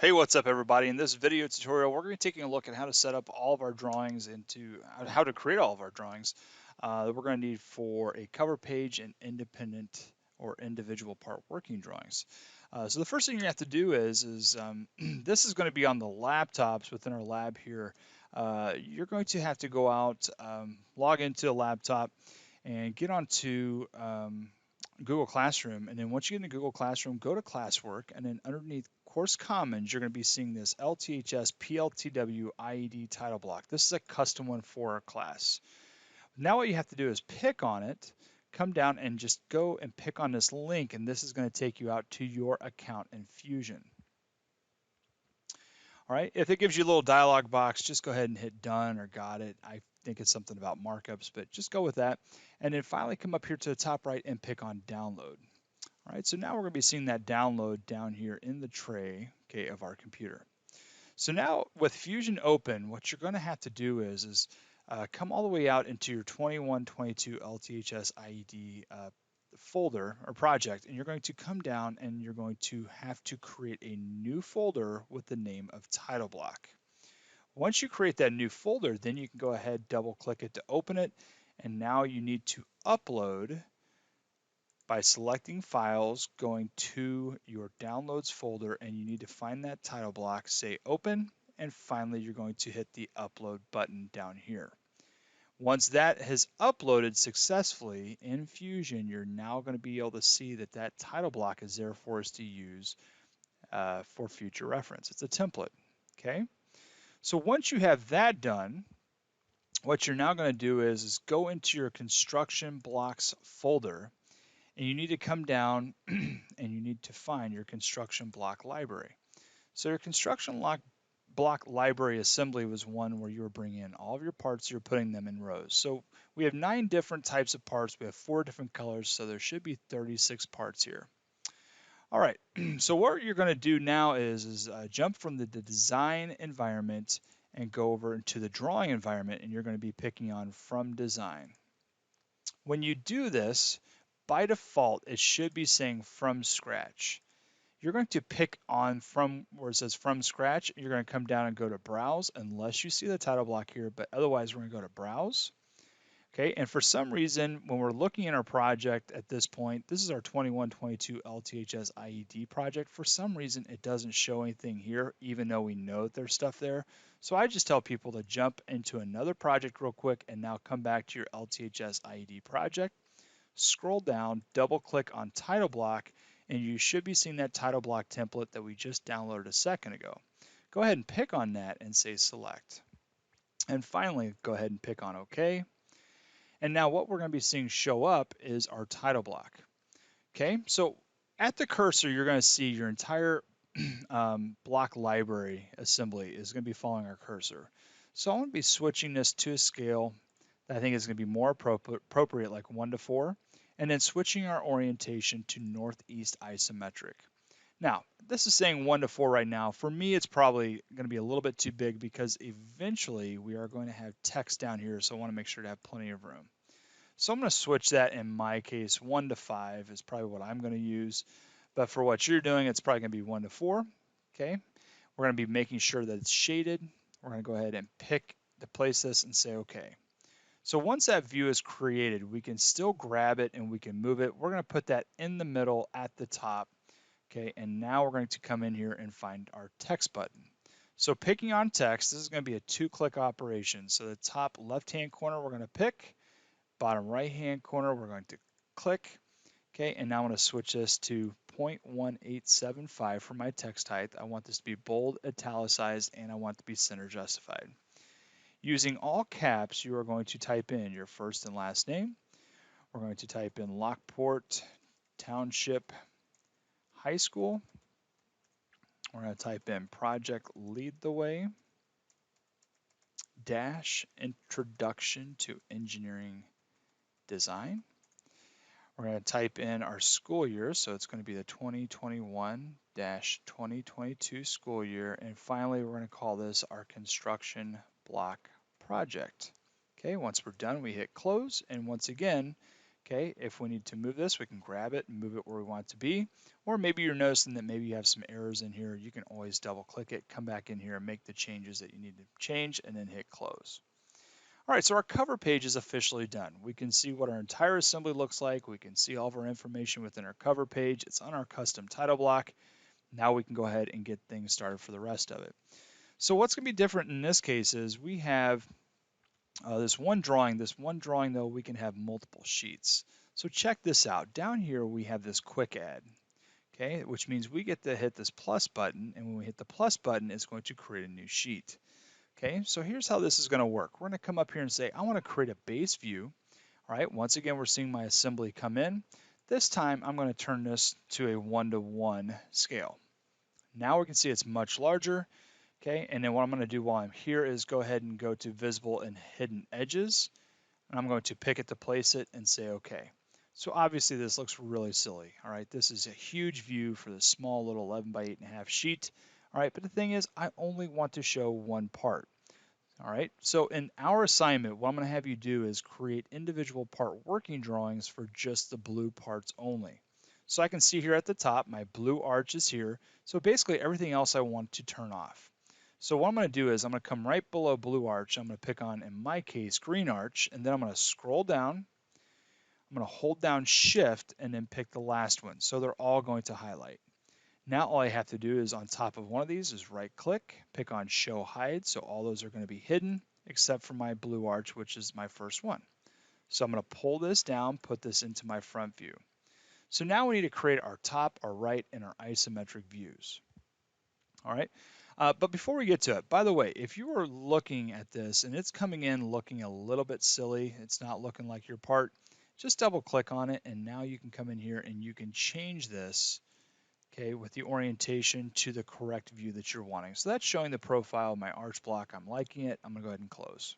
Hey, what's up everybody? In this video tutorial, we're going to be taking a look at how to set up all of our drawings how to create all of our drawings that we're going to need for a cover page and independent or individual part working drawings. So the first thing you have to do is this is going to be on the laptops within our lab here. You're going to have to go out, log into a laptop and get onto Google Classroom, and then once you get into Google Classroom, go to Classwork, and then underneath Course Commons, you're going to be seeing this LTHS PLTW IED title block. This is a custom one for our class. Now what you have to do is pick on it, come down and just go and pick on this link, and this is going to take you out to your account in Fusion. All right, if it gives you a little dialog box, just go ahead and hit done or got it. I think it's something about markups, but just go with that. And then finally come up here to the top right and pick on download. All right, so now we're going to be seeing that download down here in the tray, okay, of our computer. So now with Fusion open, what you're going to have to do is come all the way out into your 2122 LTHS IED folder or project, and you're going to come down and you're going to have to create a new folder with the name of title block. Once you create that new folder, then you can go ahead, double click it to open it, and now you need to upload by selecting files, going to your downloads folder, and you need to find that title block, say open, and finally you're going to hit the upload button down here. Once that has uploaded successfully in Fusion, you're now going to be able to see that that title block is there for us to use for future reference. It's a template, okay? So once you have that done, what you're now going to do is go into your construction blocks folder, and you need to come down and you need to find your construction block library. So your construction block library assembly was one where you were bringing in all of your parts, you're putting them in rows. So we have 9 different types of parts, we have 4 different colors, so there should be 36 parts here. All right, so what you're going to do now is jump from the design environment and go over into the drawing environment, and you're going to be picking on from design. When you do this, by default, it should be saying from scratch. You're going to pick on from where it says from scratch. You're going to come down and go to browse unless you see the title block here, but otherwise we're going to go to browse. Okay, and for some reason, when we're looking at our project at this point, this is our 2122 LTHS IED project. For some reason, it doesn't show anything here, even though we know that there's stuff there. So I just tell people to jump into another project real quick and now come back to your LTHS IED project. Scroll down, double click on title block, and you should be seeing that title block template that we just downloaded a second ago. Go ahead and pick on that and say select. And finally, go ahead and pick on OK. And now what we're going to be seeing show up is our title block. Okay, so at the cursor, you're going to see your entire block library assembly is going to be following our cursor. So I'm going to be switching this to a scale that I think is going to be more appropriate, like 1:4, and then switching our orientation to northeast isometric. Now, this is saying 1:4 right now. For me, it's probably going to be a little bit too big because eventually we are going to have text down here, so I want to make sure to have plenty of room. So I'm going to switch that in my case. 1:5 is probably what I'm going to use, but for what you're doing, it's probably going to be 1:4. Okay, we're going to be making sure that it's shaded. We're going to go ahead and pick to place this and say OK. So once that view is created, we can still grab it and we can move it. We're going to put that in the middle at the top. Okay, and now we're going to come in here and find our text button. So picking on text, this is going to be a 2-click operation. So the top left-hand corner we're going to pick, bottom right-hand corner we're going to click. Okay, and now I'm going to switch this to 0.1875 for my text height. I want this to be bold, italicized, and I want it to be center justified. Using all caps, you are going to type in your first and last name. We're going to type in Lockport Township High School. We're going to type in Project Lead the Way dash Introduction to Engineering Design. We're going to type in our school year, so it's going to be the 2021-2022 school year. And finally, we're going to call this our construction block project. Okay, once we're done, we hit close. And once again, Okay, if we need to move this, we can grab it and move it where we want it to be. Or maybe you're noticing that maybe you have some errors in here. You can always double click it, come back in here and make the changes that you need to change and then hit close. All right, so our cover page is officially done. We can see what our entire assembly looks like. We can see all of our information within our cover page. It's on our custom title block. Now we can go ahead and get things started for the rest of it. So what's going to be different in this case is we have this one drawing. This one drawing, though, we can have multiple sheets. So check this out. Down here, we have this quick add, okay, which means we get to hit this plus button. And when we hit the plus button, it's going to create a new sheet. Okay, so here's how this is going to work. We're going to come up here and say, I want to create a base view. All right, once again, we're seeing my assembly come in. This time, I'm going to turn this to a 1:1 scale. Now we can see it's much larger. Okay, and then what I'm going to do while I'm here is go ahead and go to visible and hidden edges. And I'm going to pick it to place it and say OK. So obviously this looks really silly. All right, this is a huge view for this small little 11 by 8.5 sheet. All right, but the thing is, I only want to show one part. All right, so in our assignment, what I'm going to have you do is create individual part working drawings for just the blue parts only. So I can see here at the top, my blue arch is here. So basically everything else I want to turn off. So what I'm going to do is I'm going to come right below blue arch. I'm going to pick on, in my case, green arch, and then I'm going to scroll down. I'm going to hold down shift and then pick the last one. So they're all going to highlight. Now all I have to do is on top of one of these is right click, pick on show hide. So all those are going to be hidden except for my blue arch, which is my first one. So I'm going to pull this down, put this into my front view. So now we need to create our top, our right, and our isometric views. All right. But before we get to it, by the way, if you are looking at this and it's coming in looking a little bit silly, it's not looking like your part, just double click on it and now you can come in here and you can change this, okay, with the orientation to the correct view that you're wanting. So that's showing the profile of my arch block. I'm liking it. I'm going to go ahead and close.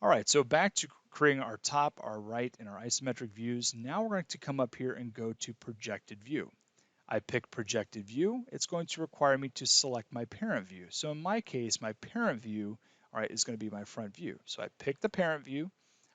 All right, so back to creating our top, our right, and our isometric views. Now we're going to come up here and go to projected view. I pick projected view. It's going to require me to select my parent view. So in my case, my parent view, all right, is going to be my front view. So I pick the parent view.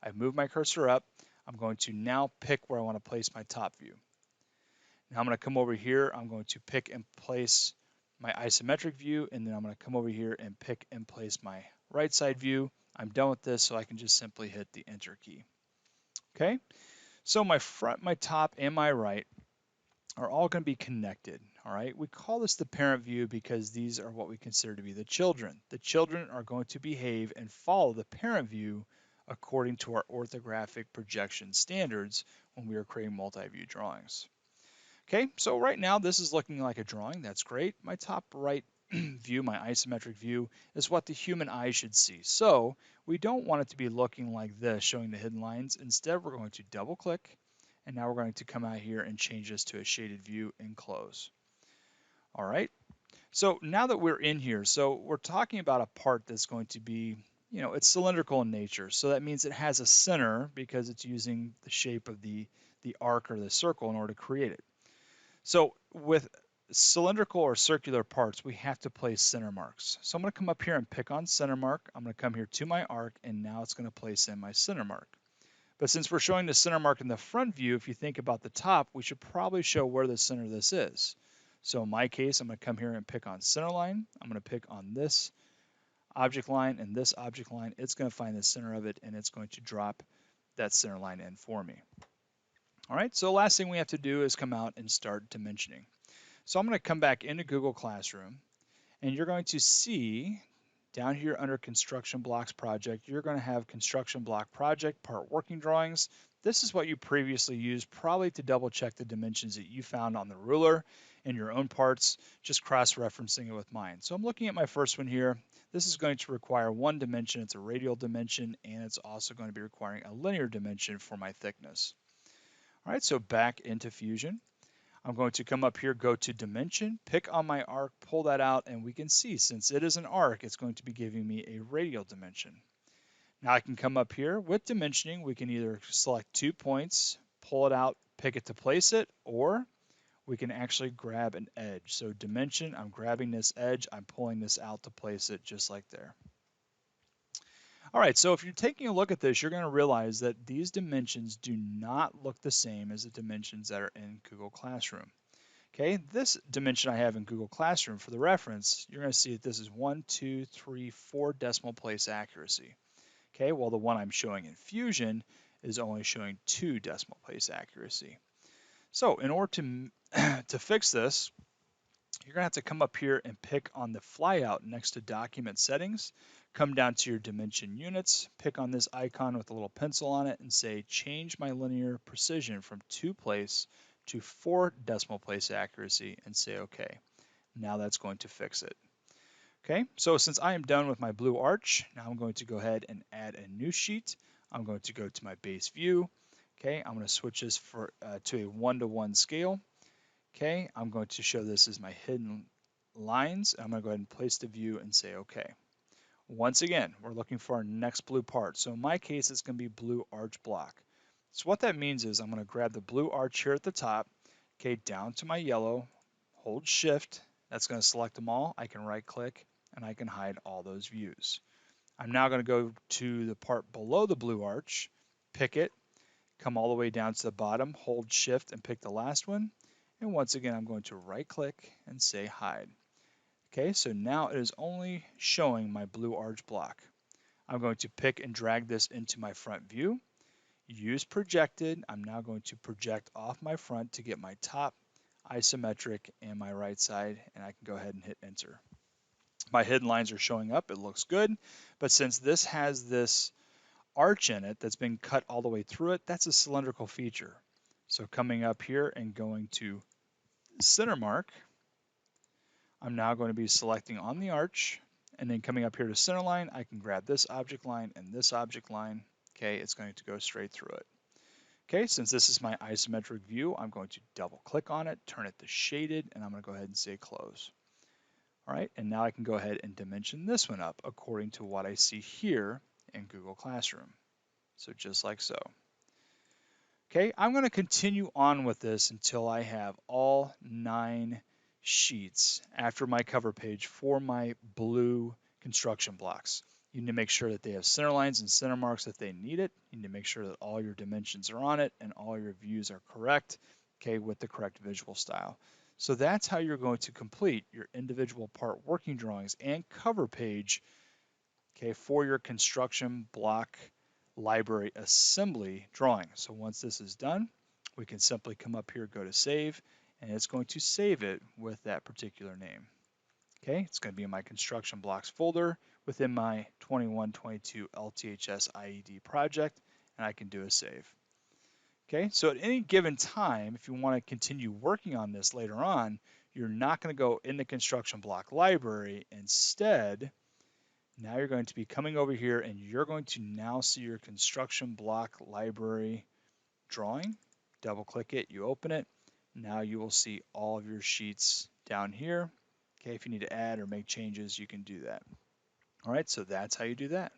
I move my cursor up. I'm going to now pick where I want to place my top view. Now I'm going to come over here. I'm going to pick and place my isometric view, and then I'm going to come over here and pick and place my right side view. I'm done with this, so I can just simply hit the enter key. Okay, so my front, my top, and my right are all going to be connected. All right, we call this the parent view because these are what we consider to be the children. The children are going to behave and follow the parent view according to our orthographic projection standards when we are creating multi-view drawings. Okay, so right now this is looking like a drawing. That's great. My top right view, my isometric view, is what the human eye should see. So we don't want it to be looking like this, showing the hidden lines. Instead, we're going to double click, and now we're going to come out here and change this to a shaded view and close. All right, so now that we're in here, so we're talking about a part that's going to be, it's cylindrical in nature. So that means it has a center because it's using the shape of the arc or the circle in order to create it. So with cylindrical or circular parts, we have to place center marks. So I'm going to come up here and pick on center mark. I'm going to come here to my arc, and now it's going to place in my center mark. But since we're showing the center mark in the front view, if you think about the top, we should probably show where the center of this is. So in my case, I'm going to come here and pick on center line. I'm going to pick on this object line and this object line. It's going to find the center of it, and it's going to drop that center line in for me. All right, so the last thing we have to do is come out and start dimensioning. So I'm going to come back into Google Classroom, and you're going to see down here under Construction Blocks Project, you're going to have Construction Block Project, Part Working Drawings. This is what you previously used, probably to double check the dimensions that you found on the ruler in your own parts, just cross-referencing it with mine. So I'm looking at my first one here. This is going to require one dimension. It's a radial dimension, and it's also going to be requiring a linear dimension for my thickness. All right, so back into Fusion. I'm going to come up here, go to dimension, pick on my arc, pull that out, and we can see since it is an arc, it's going to be giving me a radial dimension. Now I can come up here with dimensioning. We can either select 2 points, pull it out, pick it to place it, or we can actually grab an edge. So dimension, I'm grabbing this edge, I'm pulling this out to place it just like there. All right, so if you're taking a look at this, you're going to realize that these dimensions do not look the same as the dimensions that are in Google Classroom. Okay, this dimension I have in Google Classroom for the reference, you're going to see that this is 1, 2, 3, 4 decimal place accuracy. Okay, while the one I'm showing in Fusion is only showing 2 decimal place accuracy. So in order to, to fix this, you're going to have to come up here and pick on the flyout next to document settings, come down to your dimension units, pick on this icon with a little pencil on it and say change my linear precision from 2 place to 4 decimal place accuracy and say OK. Now that's going to fix it. Okay, so since I am done with my blue arch, now I'm going to go ahead and add a new sheet. I'm going to go to my base view. Okay, I'm going to switch this to a 1-to-1 scale. Okay, I'm going to show this as my hidden lines. I'm going to go ahead and place the view and say OK. Once again, we're looking for our next blue part. So in my case, it's going to be blue arch block. So what that means is I'm going to grab the blue arch here at the top, okay, down to my yellow, hold shift. That's going to select them all. I can right click and I can hide all those views. I'm now going to go to the part below the blue arch, pick it, come all the way down to the bottom, hold shift and pick the last one. And once again, I'm going to right click and say hide. Okay, so now it is only showing my blue arch block. I'm going to pick and drag this into my front view. Use projected. I'm now going to project off my front to get my top, isometric, and my right side, and I can go ahead and hit enter. My hidden lines are showing up. It looks good, but since this has this arch in it that's been cut all the way through it, that's a cylindrical feature. So coming up here and going to center mark, I'm now going to be selecting on the arch, and then coming up here to center line, I can grab this object line and this object line. Okay, it's going to go straight through it. Okay, since this is my isometric view, I'm going to double click on it, turn it to shaded, and I'm going to go ahead and say close. All right, and now I can go ahead and dimension this one up according to what I see here in Google Classroom. So just like so. Okay, I'm going to continue on with this until I have all 9 sheets after my cover page for my blue construction blocks. You need to make sure that they have center lines and center marks if they need it. You need to make sure that all your dimensions are on it and all your views are correct, okay, with the correct visual style. So that's how you're going to complete your individual part working drawings and cover page, okay, for your construction block library assembly drawing. So once this is done, we can simply come up here, go to save, and it's going to save it with that particular name. Okay, it's going to be in my construction blocks folder within my 2122 LTHS IED project, and I can do a save. Okay, so at any given time, if you want to continue working on this later on, you're not going to go in the construction block library. Instead, now you're going to be coming over here and you're going to now see your construction block library drawing. Double click it, you open it. Now you will see all of your sheets down here. Okay, if you need to add or make changes, you can do that. All right, so that's how you do that.